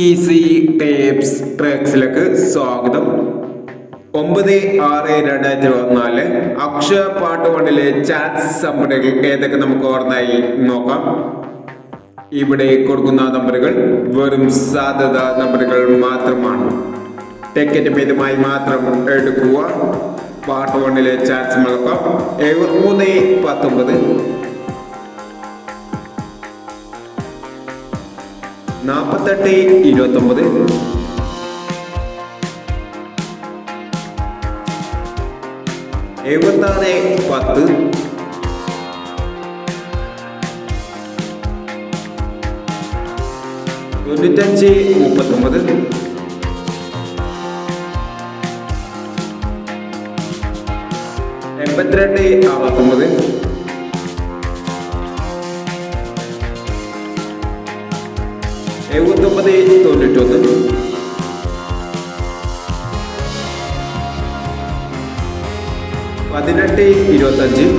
Easy tapes ട്രാക്സിലേക്ക് സ്വാഗതം. 9/6/2024 Akshaya part 1 chance നമ്പറുകൾ ഏതൊക്കെ നമുക്ക് ഓർമ്മയായി നോക്കാം. ഇവിടെ കൊടുക്കുന്ന നമ്പറുകൾ വെറും സാധ്യത നമ്പറുകൾ മാത്രമാണ്. ടിക്കറ്റ് മിതമായി മാത്രം എടുക്കുക. പാർട്ട് 1 ചാൻസ് നോക്കാം. 73-19, 48-29, 76-10, 95-39, 82-69, 79-91, 18-25,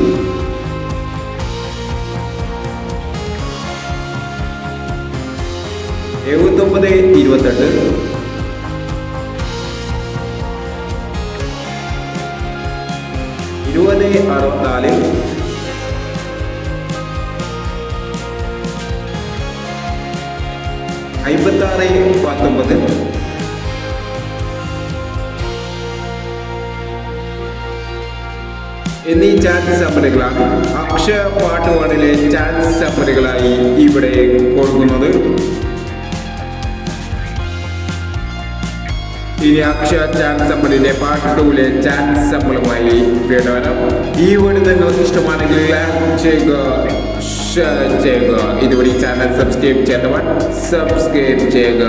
79-28, 20-64, 56-19, എന്നീ ചാൻസ് നമ്പറുകളാണ് അക്ഷയ പാർട്ട് 1 ചാൻസ് നമ്പറുകളായി ഇവിടെ കൊടുക്കുന്നത്. ഇനി അക്ഷയ ചാൻസ് നമ്പറിന്റെ പാർട്ട് 2 ചാൻസ് നമ്പറുമായി വീണ്ടും വരാം. ഈ വീഡിയോ നിങ്ങൾക്ക് ഇഷ്ടമാണെങ്കിൽ ലൈക്ക് ചെയ്യുക, ഷെയർ ചെയ്യുക. ഇതുവഴി ചാനൽ സബ്സ്ക്രൈബ് ചെയ്തവർ സബ്സ്ക്രൈബ് ചെയ്യുക.